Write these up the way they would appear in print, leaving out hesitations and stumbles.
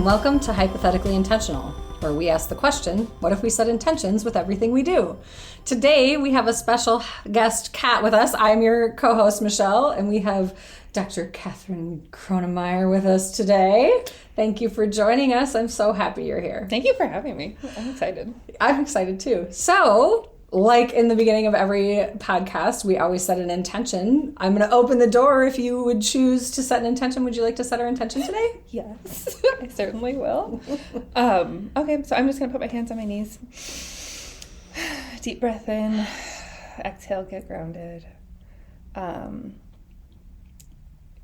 Welcome to Hypothetically Intentional, where we ask the question, what if we set intentions with everything we do? Today, we have a special guest, Kat, with us. I'm your co-host, Michelle, and we have Dr. Catherine Kronemeyer with us today. Thank you for joining us. I'm so happy you're here. Thank you for having me. I'm excited. I'm excited too. So, like in the beginning of every podcast, we always set an intention. I'm going to open the door if you would choose to set an intention. Would you like to set our intention today? Yes, I certainly will. Okay, so I'm just going to put my hands on my knees. Deep breath in. Exhale, get grounded.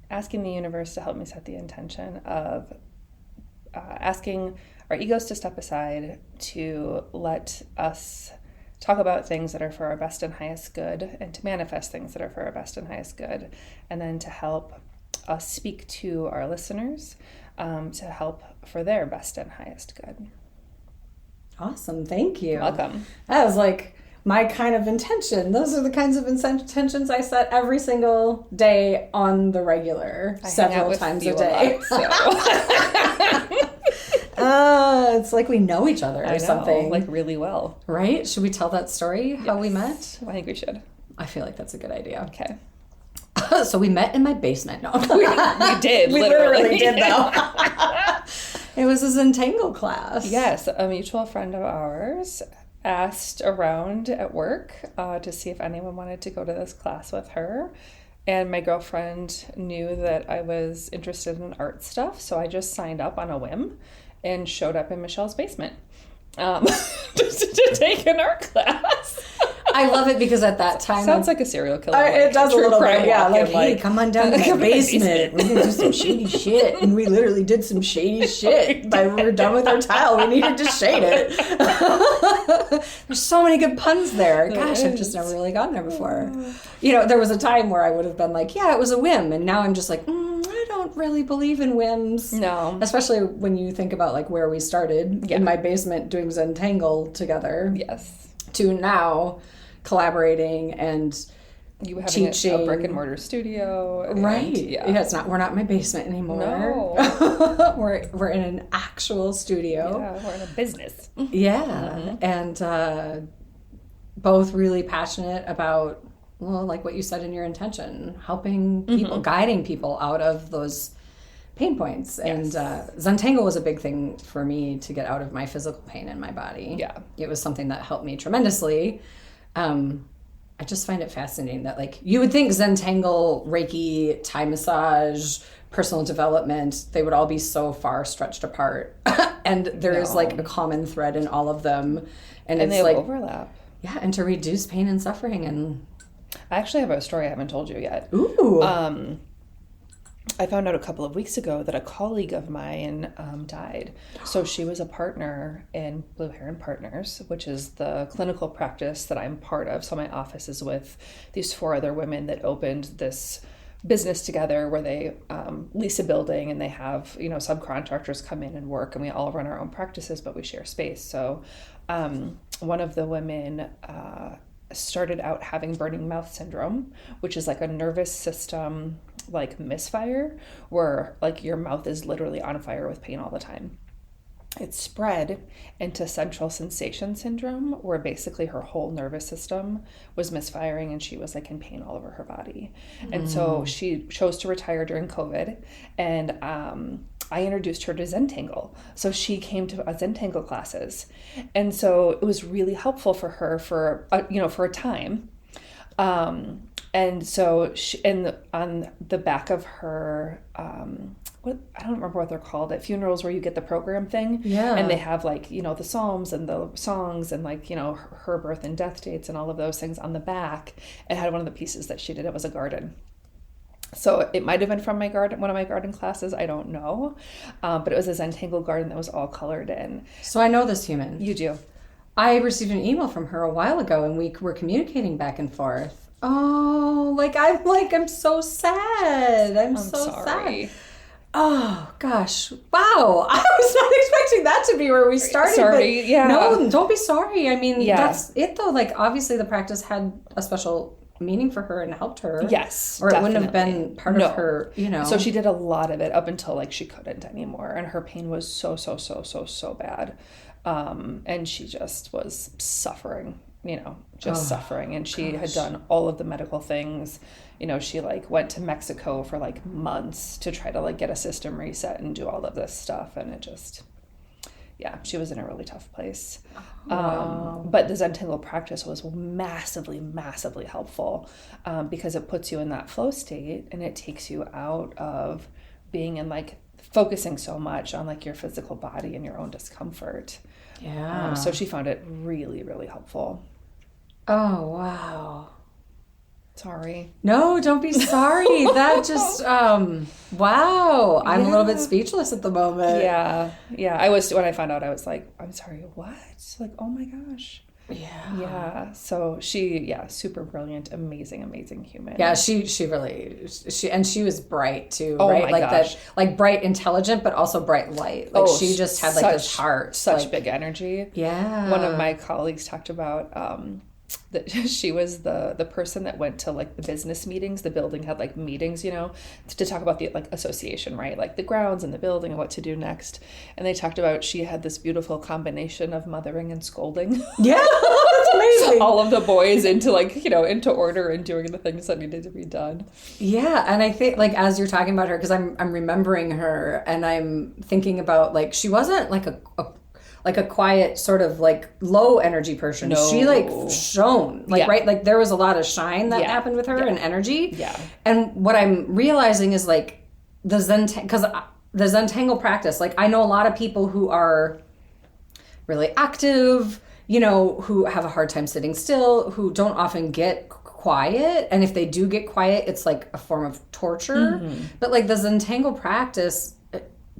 Asking the universe to help me set the intention of asking our egos to step aside, to let us talk about things that are for our best and highest good, and to manifest things that are for our best and highest good, and then to help us speak to our listeners to help for their best and highest good. Awesome. Thank you. Welcome. That was like my kind of intention. Those are the kinds of intentions I set every single day on the regular, several times a day. It's like we know each other or something. Like really well. Right? Should we tell that story, how we met? I think we should. I feel like that's a good idea. Okay. So we met in my basement. No, we did. We literally did, though. It was a Zentangle class. Yes, a mutual friend of ours asked around at work to see if anyone wanted to go to this class with her. And my girlfriend knew that I was interested in art stuff, so I just signed up on a whim and showed up in Michelle's basement just to take an art class. I love it because at that time... Sounds like a serial killer. It does a little bit, yeah. Like, hey, like, come on down to my basement. We're going to do some shady shit. And we literally did some shady shit. By we were done with our tile. We needed to shade it. There's so many good puns there. Gosh, I've just never really gone there before. You know, there was a time where I would have been like, yeah, it was a whim. And now I'm just like, I don't really believe in whims. No. Especially when you think about like where we started in my basement doing Zentangle together. Yes. To now collaborating and you having teaching. a brick and mortar studio. Right. Yeah, it's not, we're not in my basement anymore. No. we're in an actual studio. Yeah, we're in a business. Yeah. Mm-hmm. And both really passionate about, well, like what you said in your intention, helping people, guiding people out of those pain points. Yes. And Zentangle was a big thing for me to get out of my physical pain in my body. Yeah. It was something that helped me tremendously. I just find it fascinating that, like, you would think Zentangle, Reiki, Thai massage, personal development, they would all be so far stretched apart. And there is like a common thread in all of them. And it's they like overlap. Yeah, and to reduce pain and suffering. And I actually have a story I haven't told you yet. Ooh. I found out a couple of weeks ago that a colleague of mine died. So she was a partner in Blue Heron Partners, which is the clinical practice that I'm part of. So my office is with these 4 other women that opened this business together where they lease a building and they have, subcontractors come in and work, and we all run our own practices, but we share space. So one of the women started out having burning mouth syndrome, which is like a nervous system like misfire where like your mouth is literally on fire with pain all the time. It spread into central sensation syndrome, where basically her whole nervous system was misfiring and she was like in pain all over her body. And so she chose to retire during COVID, and I introduced her to Zentangle. So she came to Zentangle classes. And so it was really helpful for her for a time. And so on the back of her, I don't remember what they're called at funerals where you get the program thing. Yeah. And they have like, the Psalms and the songs and like, her birth and death dates and all of those things on the back. It had one of the pieces that she did. It was a garden. So it might have been from one of my garden classes. I don't know. But it was a Zentangle garden that was all colored in. So I know this human. You do. I received an email from her a while ago, and we were communicating back and forth. Oh, I'm so sad. I'm so sorry. sad. Oh, gosh. Wow. I was not expecting that to be where we started. Sorry, but yeah. No, don't be sorry. I mean, Yeah. that's it, though. Like, obviously, the practice had a special meaning for her and helped her. Yes, or definitely. it wouldn't have been part of her, you know. So she did a lot of it up until like she couldn't anymore, and her pain was so bad, and she just was suffering, you know, suffering. And she had done all of the medical things, you know. She like went to Mexico for like months to try to like get a system reset and do all of this stuff, and it just, yeah, she was in a really tough place. But the Zentangle practice was massively helpful, because it puts you in that flow state, and it takes you out of being in like focusing so much on like your physical body and your own discomfort. Yeah. So she found it really helpful. Oh, wow. Sorry. No, don't be sorry. That just, wow. I'm a little bit speechless at the moment. Yeah. I was, when I found out, I was like, I'm sorry, what? Like, oh my gosh. Yeah. So she, super brilliant, amazing human. Yeah, she really, and she was bright too, oh right? My like gosh. that, like bright, intelligent, but also bright light. Like she just had like this heart. Such like, big energy. Yeah. One of my colleagues talked about, that she was the person that went to like the business meetings. The building had like meetings, you know, to talk about the like association, right? Like the grounds and the building and what to do next. And they talked about she had this beautiful combination of mothering and scolding. Yeah, that's amazing. All of the boys into like, you know, into order and doing the things that needed to be done. Yeah, and I think like as you're talking about her, because I'm remembering her, and I'm thinking about like she wasn't like a quiet sort of like low energy person. No. She like shone, like, right? Like there was a lot of shine that happened with her and energy. Yeah. And what I'm realizing is like the Zentangle practice, like I know a lot of people who are really active, you know, who have a hard time sitting still, who don't often get quiet. And if they do get quiet, it's like a form of torture. Mm-hmm. But like the Zentangle practice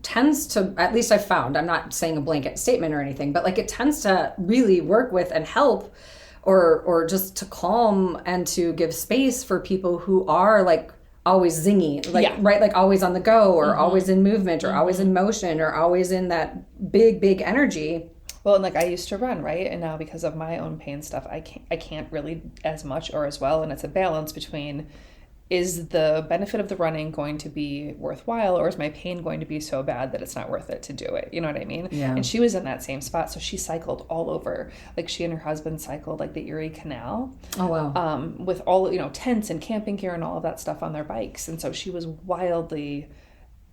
tends to, at least I've found, I'm not saying a blanket statement or anything, but like it tends to really work with and help or just to calm and to give space for people who are like always zingy, like right, like always on the go or always in movement or always in motion or always in that big energy. Well, and like I used to run, right? And now because of my own pain stuff, I can't really as much or as well. And it's a balance between, is the benefit of the running going to be worthwhile, or is my pain going to be so bad that it's not worth it to do it? You know what I mean? Yeah. And she was in that same spot, so she cycled all over. Like she and her husband cycled like the Erie Canal. Oh wow. With all, you know, tents and camping gear and all of that stuff on their bikes. And so she was wildly,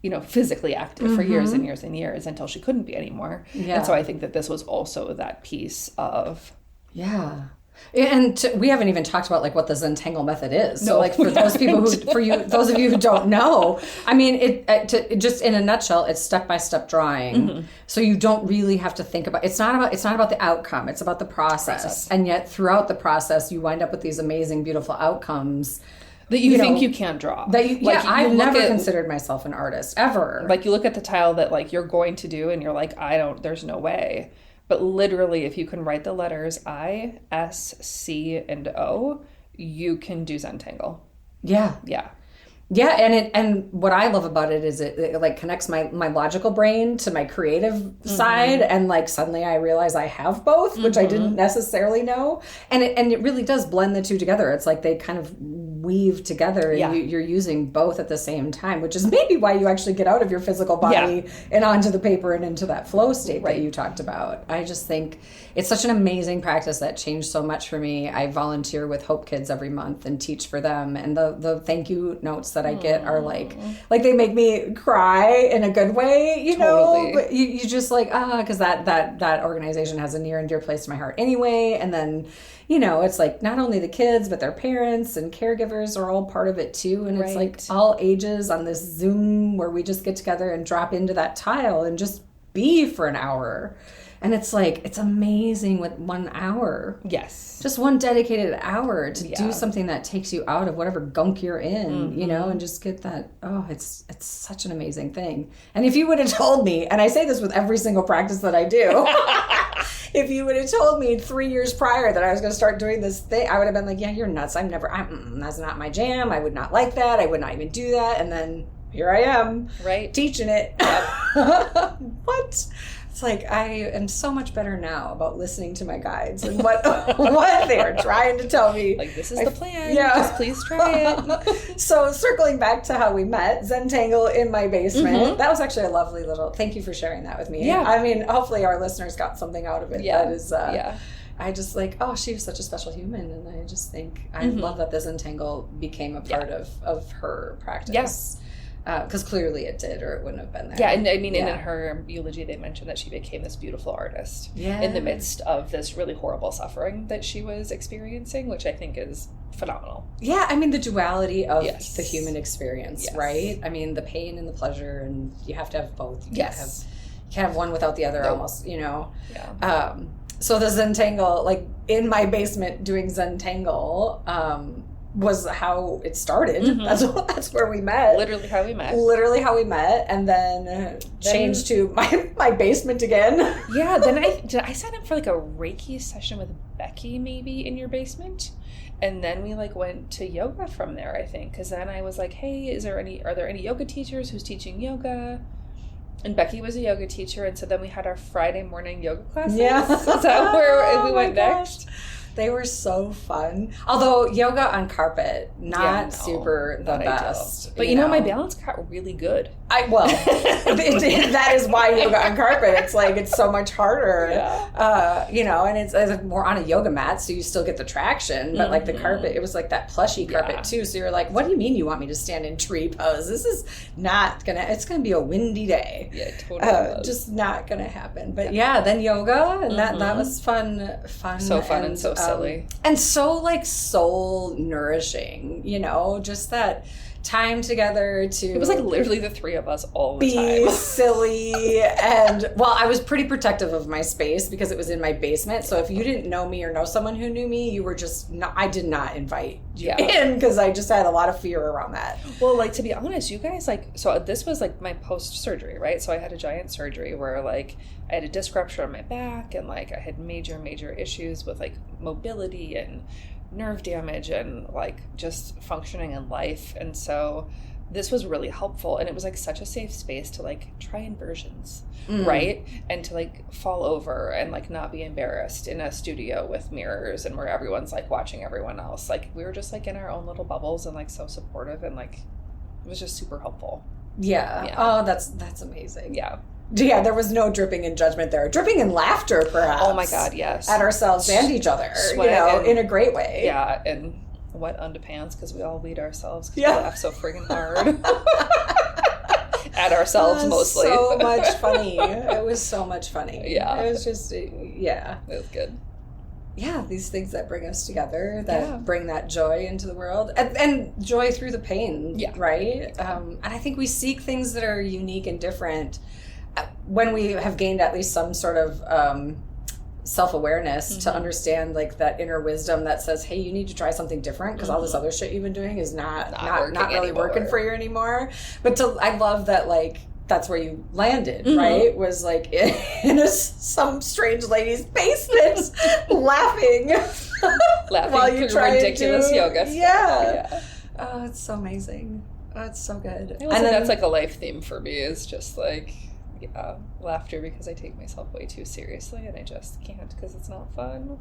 you know, physically active for years and years and years until she couldn't be anymore. Yeah. And so I think that this was also that piece of And we haven't even talked about like what the Zentangle method is. So like for those people those of you who don't know, I mean, it just in a nutshell, it's step-by-step drawing. So you don't really have to think about, it's not about the outcome. It's about the process. And yet throughout the process, you wind up with these amazing, beautiful outcomes that you think you can't draw. I've never considered myself an artist ever. Like you look at the tile that like you're going to do and you're like, there's no way. But literally, if you can write the letters I, S, C, and O, you can do Zentangle. Yeah. And what I love about it is it like connects my logical brain to my creative side, and like suddenly I realize I have both, which I didn't necessarily know, and it really does blend the two together. It's like they kind of weave together, and you're using both at the same time, which is maybe why you actually get out of your physical body and onto the paper and into that flow state that you talked about. I just think it's such an amazing practice that changed so much for me. I volunteer with Hope Kids every month and teach for them, and the thank you notes that I get are like they make me cry in a good way, you know. But you just like because that organization has a near and dear place to my heart anyway. And then, you know, it's like not only the kids but their parents and caregivers are all part of it too. And it's like all ages on this Zoom where we just get together and drop into that tile and just be for an hour. And it's like, it's amazing with 1 hour. Yes. Just one dedicated hour to do something that takes you out of whatever gunk you're in, you know, and just get that, it's such an amazing thing. And if you would have told me, and I say this with every single practice that I do, if you would have told me 3 years prior that I was going to start doing this thing, I would have been like, yeah, you're nuts. That's not my jam. I would not like that. I would not even do that. And then here I am. Right. Teaching it. Yep. What? It's like, I am so much better now about listening to my guides and what they are trying to tell me. Like, this is the plan. Yeah. Just please try it. So circling back to how we met, Zentangle in my basement. That was actually a lovely little, thank you for sharing that with me. Yeah. I mean, hopefully our listeners got something out of it. Yeah. That is, I just like, oh, she was such a special human. And I just think, I love that the Zentangle became a part of her practice. Yes. Because clearly it did, or it wouldn't have been there. Yeah, and I mean, and in her eulogy, they mentioned that she became this beautiful artist in the midst of this really horrible suffering that she was experiencing, which I think is phenomenal. Yeah, I mean, the duality of the human experience, right? I mean, the pain and the pleasure, and you have to have both. You can't have one without the other, almost, you know? Yeah. So the Zentangle, like, in my basement doing Zentangle, was how it started. That's where we met. Literally how we met. And then changed to my basement again. Yeah, then I signed up for like a Reiki session with Becky maybe in your basement. And then we like went to yoga from there, I think. Because then I was like, hey, are there any yoga teachers who's teaching yoga? And Becky was a yoga teacher. And so then we had our Friday morning yoga classes. Yeah. Is that where we went next? They were so fun. Although yoga on carpet, super the best. Ideal. But you know, my balance got really good. That is why yoga on carpet. It's like, it's so much harder. Yeah. You know, and it's more on a yoga mat, so you still get the traction. But like the carpet, it was like that plushy carpet too. So you're like, what do you mean you want me to stand in tree pose? This is it's gonna be a windy day. Yeah, totally. Just not gonna happen. But then yoga, and that was fun. So fun and so silly. And so like soul nourishing, you know, just that time together to... It was like literally the three of us all the time. Be time. silly. And, well, I was pretty protective of my space because it was in my basement. So if you didn't know me or know someone who knew me, you were just... I did not invite you in because I just had a lot of fear around that. Well, like, to be honest, you guys, like... So this was, like, my post-surgery, right? So I had a giant surgery where, like, I had a disc rupture on my back and, like, I had major issues with, like, mobility and nerve damage and like just functioning in life. And so this was really helpful, and it was like such a safe space to like try inversions, right? And to like fall over and like not be embarrassed in a studio with mirrors and where everyone's like watching everyone else. Like we were just like in our own little bubbles and like so supportive, and like it was just super helpful. Yeah. Oh, that's amazing. Yeah, there was no dripping in judgment there. Dripping in laughter, perhaps. Oh my God, yes. At ourselves and each other, in a great way. Yeah, and wet underpants because we all weed ourselves because we laugh so friggin' hard. At ourselves, mostly. So much funny. It was so much funny. Yeah. It was just, It was good. Yeah, these things that bring us together, that bring that joy into the world, and joy through the pain, right? And I think we seek things that are unique and different when we have gained at least some sort of self-awareness to understand like that inner wisdom that says, hey, you need to try something different because all this other shit you've been doing is not really working for you anymore. But I love that, like, that's where you landed, right? Was like in some strange lady's basement laughing while you try ridiculous yoga stuff. Yeah. Oh, it's so amazing. Oh, it's so good. And then, that's like a life theme for me, is just like laughter, because I take myself way too seriously and I just can't because it's not fun.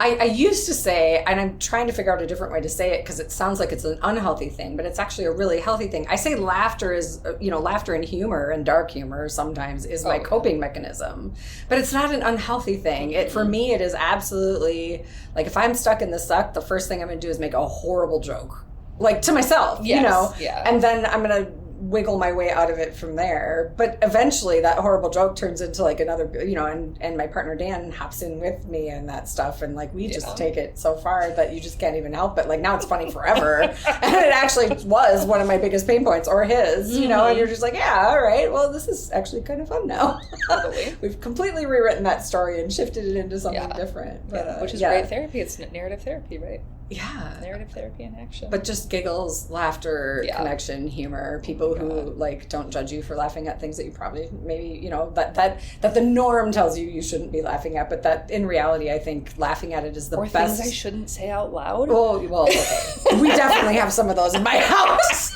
I used to say, and I'm trying to figure out a different way to say it because it sounds like it's an unhealthy thing, but it's actually a really healthy thing. I say laughter is, laughter and humor and dark humor sometimes is my coping mechanism, but it's not an unhealthy thing. For me, it is absolutely, like, if I'm stuck in the suck, the first thing I'm going to do is make a horrible joke, like, to myself, and then I'm going to wiggle my way out of it from there. But eventually that horrible joke turns into like another, and my partner Dan hops in with me and that stuff, and like we just take it so far that you just can't even help it. Like now it's funny forever. And it actually was one of my biggest pain points, or his, and you're just like, yeah, all right, well, this is actually kind of fun now. Totally. We've completely rewritten that story and shifted it into something different. But, which is great therapy. It's narrative therapy, right? Yeah. Narrative therapy in action. But just giggles, laughter, connection, humor, people who like don't judge you for laughing at things that you probably maybe, that the norm tells you shouldn't be laughing at, but that in reality I think laughing at it is the best. Or things I shouldn't say out loud. Well, okay. We definitely have some of those in my house.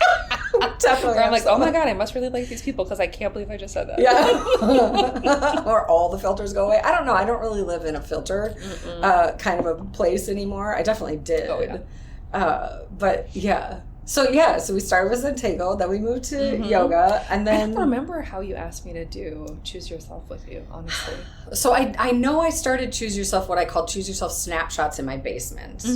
Definitely. Where I'm like, oh my God, I must really like these people because I can't believe I just said that. Yeah. Or all the filters go away. I don't know. I don't really live in a filter kind of a place anymore. I definitely did. Oh, yeah. But yeah. So we started with Zentangle, then we moved to yoga, and then... I don't remember how you asked me to do Choose Yourself with you, honestly. So I know I started Choose Yourself, what I call Choose Yourself snapshots in my basement.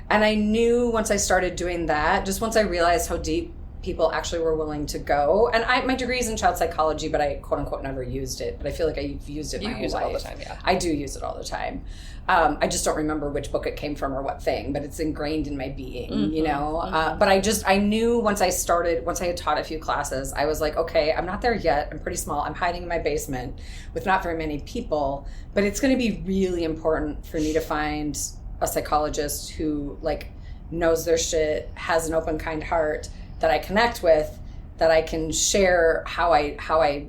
And I knew once I started doing that, just once I realized how deep people actually were willing to go. And my degree is in child psychology, but I quote unquote never used it. But I feel like I've used it my whole life. You use it all the time, yeah. I do use it all the time. I just don't remember which book it came from or what thing, but it's ingrained in my being, you know? But I knew once I had taught a few classes, I was like, okay, I'm not there yet. I'm pretty small. I'm hiding in my basement with not very many people, but it's going to be really important for me to find a psychologist who like knows their shit, has an open, kind heart that I connect with, that I can share how I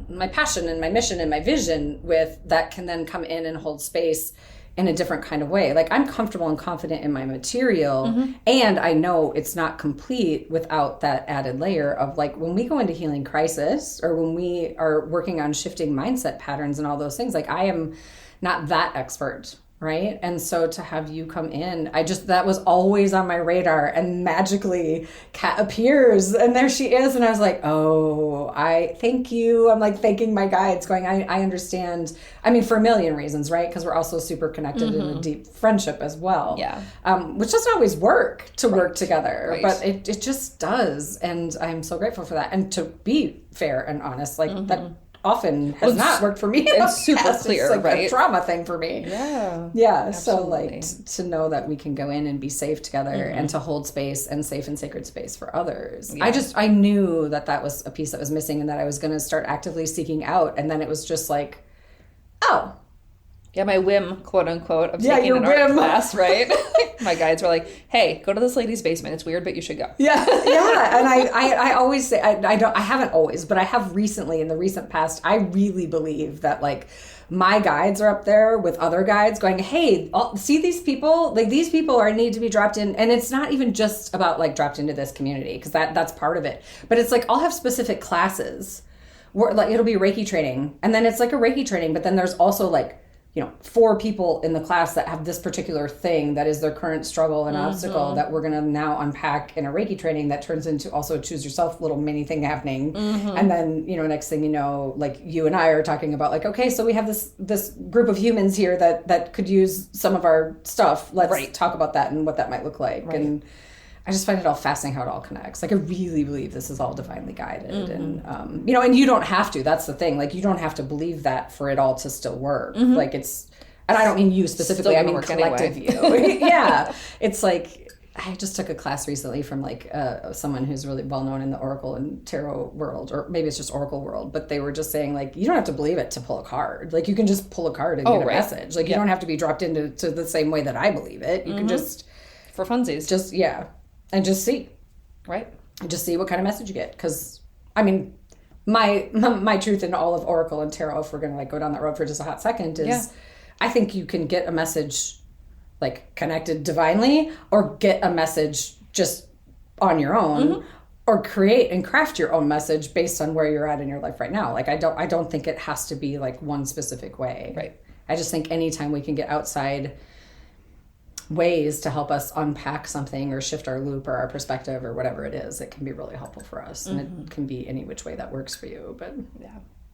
my passion and my mission and my vision with, that can then come in and hold space in a different kind of way. Like I'm comfortable and confident in my material, and I know it's not complete without that added layer of like when we go into healing crisis or when we are working on shifting mindset patterns and all those things, like I am not that expert. Right. And so to have you come in, that was always on my radar, and magically Kat appears and there she is. And I was like, oh, I thank you. I'm like thanking my guides going, I understand. I mean, for a million reasons, right? Because we're also super connected in a deep friendship as well. Yeah. Which doesn't always work to work together, but it just does. And I'm so grateful for that. And to be fair and honest, like that often has not worked for me. It's super clear, it's like right? a trauma thing for me. Yeah. Absolutely. So like to know that we can go in and be safe together and to hold space and safe and sacred space for others. Yeah. I knew that was a piece that was missing, and that I was going to start actively seeking out. And then it was just like, oh. Yeah, my whim, quote unquote, of taking an art class, right? My guides were like, hey, go to this lady's basement. It's weird, but you should go. Yeah. And I always say, I haven't always, but I have recently, in the recent past, I really believe that like my guides are up there with other guides going, hey, see these people? Like these people need to be dropped in. And it's not even just about like dropped into this community, because that's part of it. But it's like, I'll have specific classes where like it'll be Reiki training. And then it's like a Reiki training, but then there's also like, 4 people in the class that have this particular thing that is their current struggle and obstacle that we're going to now unpack in a Reiki training that turns into also a Choose Yourself little mini thing happening. And then, next thing you know, like you and I are talking about like, okay, so we have this group of humans here that could use some of our stuff. Let's talk about that and what that might look like. Right. And I just find it all fascinating how it all connects. Like I really believe this is all divinely guided, and and you don't have to. That's the thing. Like you don't have to believe that for it all to still work. Like it's, and I don't mean you specifically. I mean collective anyway. You. Yeah, it's like I just took a class recently from like someone who's really well known in the Oracle and Tarot world, or maybe it's just Oracle world. But they were just saying like you don't have to believe it to pull a card. Like you can just pull a card and get a message. Like you don't have to be dropped into the same way that I believe it. You can just for funsies, and just see, right? And just see what kind of message you get. Because, I mean, my truth in all of Oracle and Tarot, if we're going to like go down that road for just a hot second, is I think you can get a message like connected divinely, or get a message just on your own, or create and craft your own message based on where you're at in your life right now. Like I don't think it has to be like one specific way. Right. I just think anytime we can get outside ways to help us unpack something or shift our loop or our perspective or whatever it is, it can be really helpful for us. And it can be any which way that works for you. But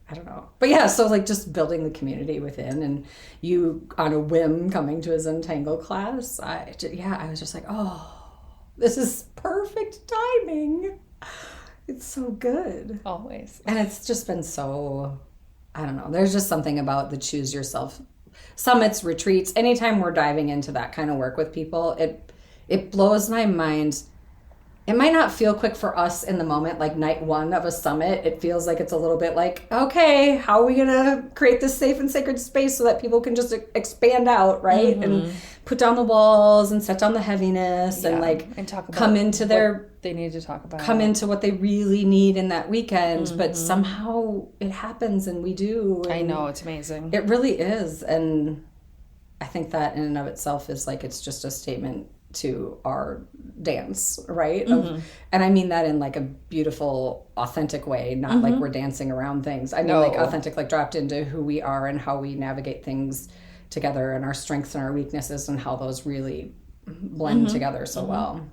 I don't know. But yeah, so like just building the community within, and you on a whim coming to a Zentangle class, I was just like, oh, this is perfect timing. It's so good. Always. And it's just been so, I don't know. There's just something about the Choose Yourself summits, retreats, anytime we're diving into that kind of work with people, it blows my mind. It might not feel quick for us in the moment, like night one of a summit. It feels like it's a little bit like, okay, how are we going to create this safe and sacred space so that people can just expand out, right? And put down the walls and set down the heaviness and like and talk about come into their they need to talk about, come into what they really need in that weekend. But somehow it happens, and we do. And I know, it's amazing. It really is. And I think that in and of itself is like, it's just a statement to our dance, right? And I mean that in like a beautiful, authentic way, not like we're dancing around things. I mean like authentic, like dropped into who we are and how we navigate things together and our strengths and our weaknesses and how those really blend together so well.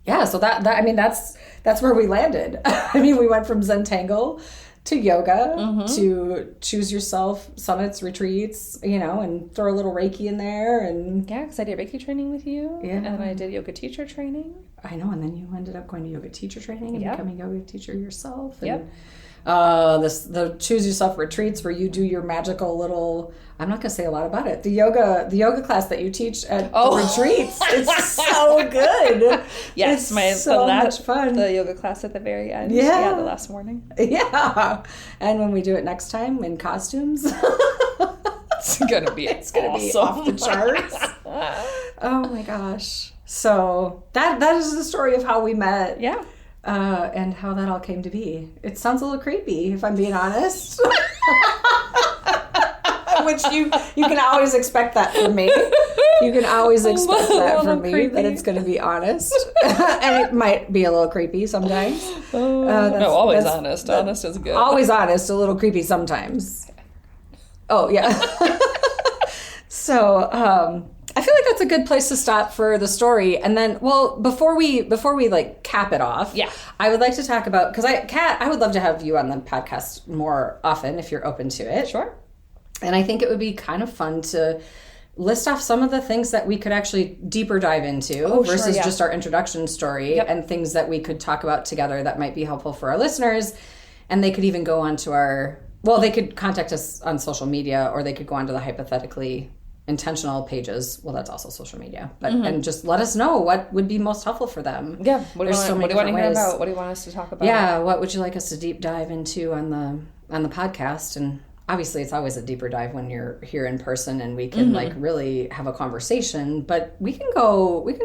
Yeah, so that I mean that's where we landed. I mean, we went from Zentangle to yoga to choose yourself summits, retreats, you know, and throw a little Reiki in there. And yeah, because I did Reiki training with you, and I did yoga teacher training. I know, and then you ended up going to yoga teacher training and becoming a yoga teacher yourself. And, the choose yourself retreats where you do your magical little, I'm not gonna say a lot about it, the yoga class that you teach at the retreats. It's so good. Yes, it's so much fun. The yoga class at the very end. Yeah, the last morning. Yeah, and when we do it next time in costumes, it's gonna be off the charts. Oh my gosh. So that is the story of how we met. Yeah. And how that all came to be. It sounds a little creepy, if I'm being honest. Which you can always expect that from me. You can always expect that from me, creepy. That it's going to be honest. And it might be a little creepy sometimes. Always honest. Honest is good. Always honest, a little creepy sometimes. Oh, yeah. So, I feel like that's a good place to stop for the story. And then, well, before we like cap it off, I would like to talk about, because Kat, I would love to have you on the podcast more often if you're open to it. Sure. And I think it would be kind of fun to list off some of the things that we could actually deeper dive into versus just our introduction story and things that we could talk about together that might be helpful for our listeners. And they could even go onto they could contact us on social media, or they could go onto the hypothetically intentional pages. Well, that's also social media, but and just let us know what would be most helpful for them. Yeah. What do you want to hear about? What do you want us to talk about? Yeah. What would you like us to deep dive into on the podcast? And obviously it's always a deeper dive when you're here in person and we can like really have a conversation, but we can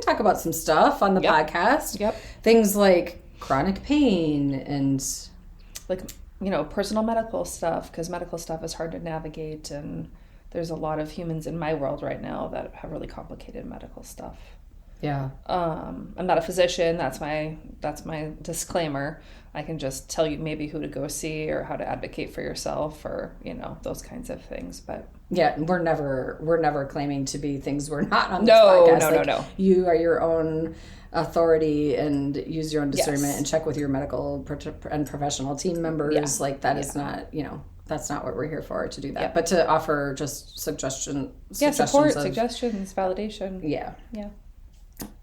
talk about some stuff on the podcast. Yep. Things like chronic pain and like, you know, personal medical stuff, because medical stuff is hard to navigate, and there's a lot of humans in my world right now that have really complicated medical stuff. Yeah. I'm not a physician. That's my disclaimer. I can just tell you maybe who to go see or how to advocate for yourself, or, you know, those kinds of things. But yeah, we're never claiming to be things we're not on this podcast. No. You are your own authority and use your own discernment and check with your medical and professional team members. Yeah. Like that is not, you know, that's not what we're here for, to do that. But to offer just suggestions. Yeah, support, suggestions, validation. Yeah. Yeah.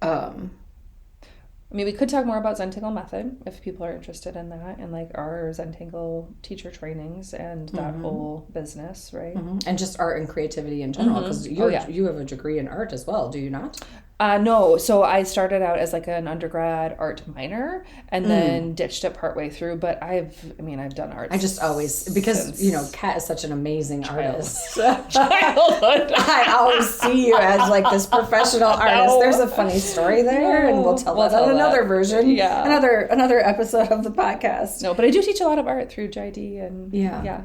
I mean, we could talk more about Zentangle method if people are interested in that, and like our Zentangle teacher trainings and that whole business, right? And just art and creativity in general, because you have a degree in art as well, do you not? No. So I started out as like an undergrad art minor and then ditched it partway through. But I've done art. I just always, because, you know, Kat is such an amazing artist. Childhood. I always see you as like this professional artist. There's a funny story there, and we'll tell that on another version. Yeah. Another episode of the podcast. No, but I do teach a lot of art through JD and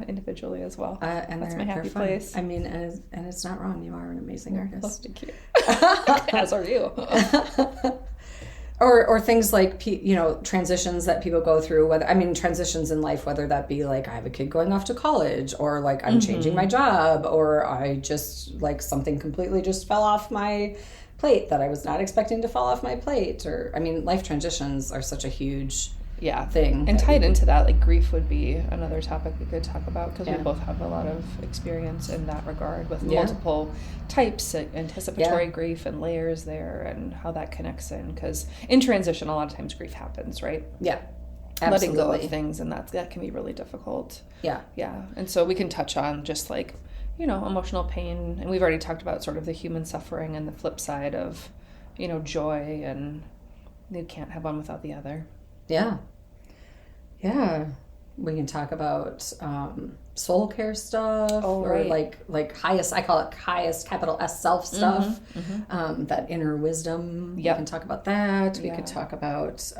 individually as well. And that's my happy place. I mean, and it's not wrong. You are an amazing artist. Thank you. As are you. Or things like, you know, transitions that people go through, transitions in life, whether that be like I have a kid going off to college, or like I'm changing my job, or I just like something completely just fell off my plate that I was not expecting to fall off my plate. Or, I mean, life transitions are such a huge thing. And tied into that, like grief would be another topic we could talk about, because we both have a lot of experience in that regard with multiple types, anticipatory grief and layers there, and how that connects in, because in transition a lot of times grief happens, right? Letting go of things, and that can be really difficult. And so we can touch on just like, you know, emotional pain, and we've already talked about sort of the human suffering and the flip side of, you know, joy, and you can't have one without the other. We can talk about soul care stuff, or like highest, I call it highest capital S self stuff, that inner wisdom. We can talk about that. We could talk about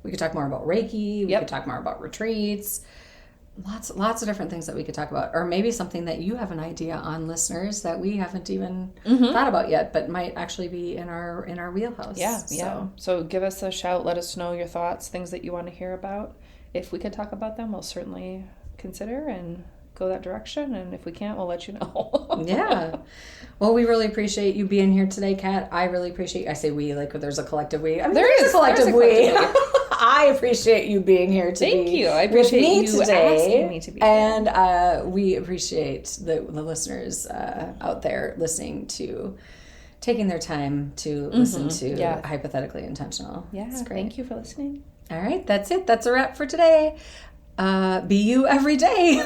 we could talk more about Reiki. We could talk more about retreats. Lots of different things that we could talk about, or maybe something that you have an idea on, listeners, that we haven't even thought about yet, but might actually be in our wheelhouse. So give us a shout. Let us know your thoughts, things that you want to hear about. If we could talk about them, we'll certainly consider and go that direction, and if we can't, we'll let you know. Yeah. Well, we really appreciate you being here today, Kat. I really appreciate, I say we, like there's a collective we. I mean, there's a collective we. I appreciate you being here Thank you. I appreciate you today, asking me to be here. And we appreciate the listeners out there listening to, taking their time to listen to Hypothetically Intentional. Yeah, it's great. Thank you for listening. All right, that's it. That's a wrap for today. Be you every day.